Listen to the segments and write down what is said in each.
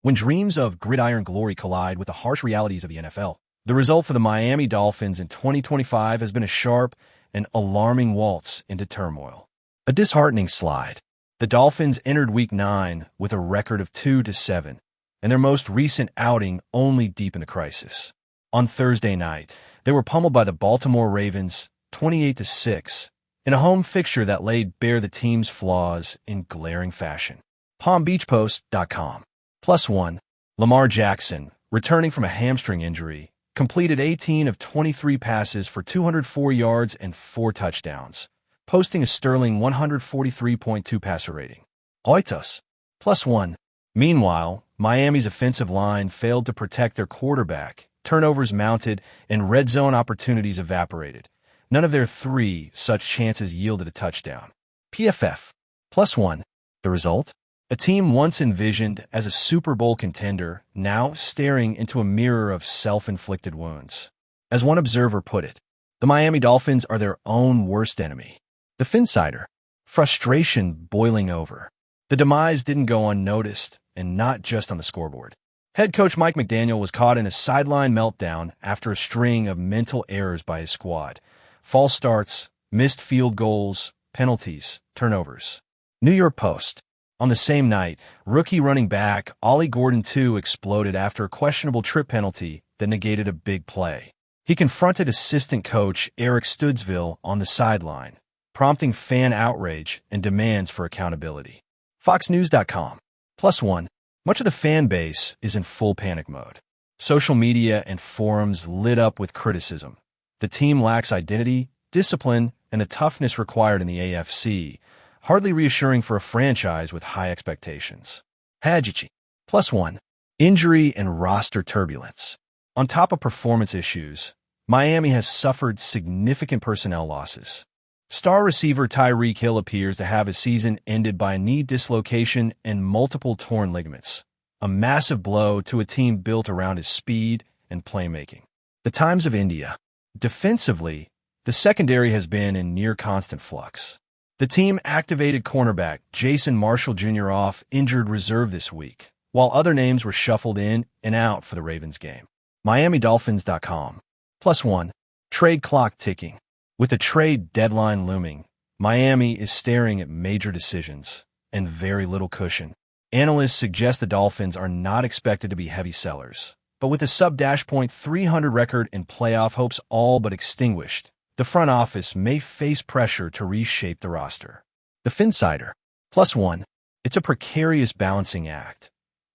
When dreams of gridiron glory collide with the harsh realities of the NFL, the result for the Miami Dolphins in 2025 has been a sharp and alarming waltz into turmoil. A disheartening slide. The Dolphins entered Week 9 with a record of 2-7, and their most recent outing only deepened the crisis. On Thursday night, they were pummeled by the Baltimore Ravens 28-6 in a home fixture that laid bare the team's flaws in glaring fashion. PalmBeachPost.com. +1. Lamar Jackson, returning from a hamstring injury, completed 18 of 23 passes for 204 yards and 4 touchdowns, posting a sterling 143.2 passer rating. Reuters. +1. Meanwhile, Miami's offensive line failed to protect their quarterback, turnovers mounted, and red zone opportunities evaporated. None of their 3 such chances yielded a touchdown. PFF. +1. The result? A team once envisioned as a Super Bowl contender, now staring into a mirror of self-inflicted wounds. As one observer put it, the Miami Dolphins are their own worst enemy. The Finsider. Frustration boiling over. The demise didn't go unnoticed, and not just on the scoreboard. Head coach Mike McDaniel was caught in a sideline meltdown after a string of mental errors by his squad. False starts, missed field goals, penalties, turnovers. New York Post. On the same night, rookie running back Ollie Gordon II exploded after a questionable trip penalty that negated a big play. He confronted assistant coach Eric Studsville on the sideline, prompting fan outrage and demands for accountability. FoxNews.com. +1. Much of the fan base is in full panic mode. Social media and forums lit up with criticism. The team lacks identity, discipline, and the toughness required in the AFC, hardly reassuring for a franchise with high expectations. Hajichi. +1. Injury and roster turbulence. On top of performance issues, Miami has suffered significant personnel losses. Star receiver Tyreek Hill appears to have his season ended by a knee dislocation and multiple torn ligaments, a massive blow to a team built around his speed and playmaking. The Times of India. Defensively, the secondary has been in near constant flux. The team activated cornerback Jason Marshall Jr. off injured reserve this week, while other names were shuffled in and out for the Ravens game. MiamiDolphins.com. +1. Trade clock ticking. With the trade deadline looming, Miami is staring at major decisions and very little cushion. Analysts suggest the Dolphins are not expected to be heavy sellers, but with a sub-.300 record and playoff hopes all but extinguished, the front office may face pressure to reshape the roster. The Finsider. +1. It's a precarious balancing act.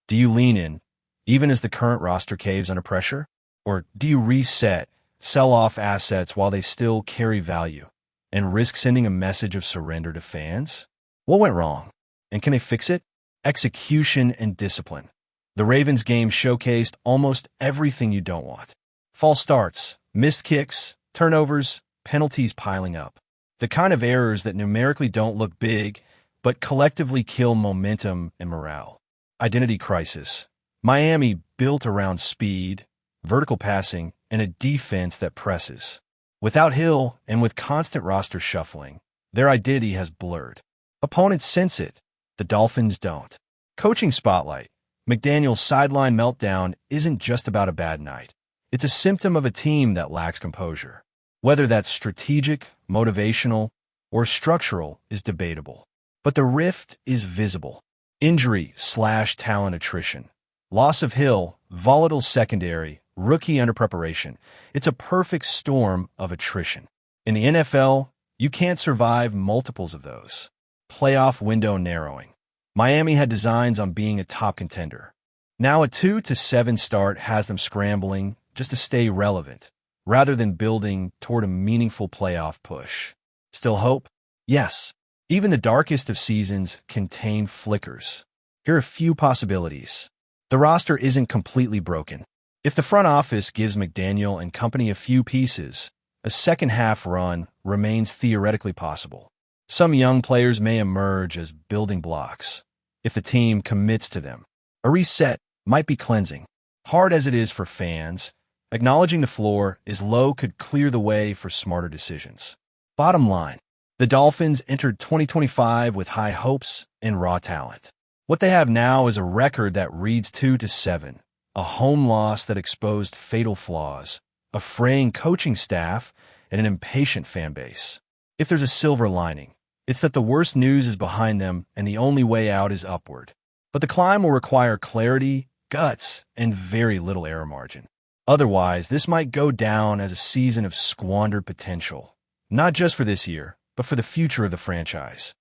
Do you lean in, even as the current roster caves under pressure? Or do you reset, sell off assets while they still carry value, and risk sending a message of surrender to fans? What went wrong? And can they fix it? Execution and discipline. The Ravens game showcased almost everything you don't want. False starts, missed kicks, turnovers, penalties piling up. The kind of errors that numerically don't look big, but collectively kill momentum and morale. Identity crisis. Miami built around speed, vertical passing, and a defense that presses. Without Hill and with constant roster shuffling, their identity has blurred. Opponents sense it. The Dolphins don't. Coaching spotlight. McDaniel's sideline meltdown isn't just about a bad night. It's a symptom of a team that lacks composure. Whether that's strategic, motivational, or structural is debatable. But the rift is visible. Injury/talent attrition. Loss of Hill, volatile secondary, rookie under preparation. It's a perfect storm of attrition. In the NFL, you can't survive multiples of those. Playoff window narrowing. Miami had designs on being a top contender. Now a 2-7 start has them scrambling just to stay relevant, rather than building toward a meaningful playoff push. Still hope? Yes. Even the darkest of seasons contain flickers. Here are a few possibilities. The roster isn't completely broken. If the front office gives McDaniel and company a few pieces, a second-half run remains theoretically possible. Some young players may emerge as building blocks, if the team commits to them. A reset might be cleansing. Hard as it is for fans, acknowledging the floor is low could clear the way for smarter decisions. Bottom line, the Dolphins entered 2025 with high hopes and raw talent. What they have now is a record that reads 2-7, a home loss that exposed fatal flaws, a fraying coaching staff, and an impatient fan base. If there's a silver lining, it's that the worst news is behind them and the only way out is upward. But the climb will require clarity, guts, and very little error margin. Otherwise, this might go down as a season of squandered potential, not just for this year, but for the future of the franchise.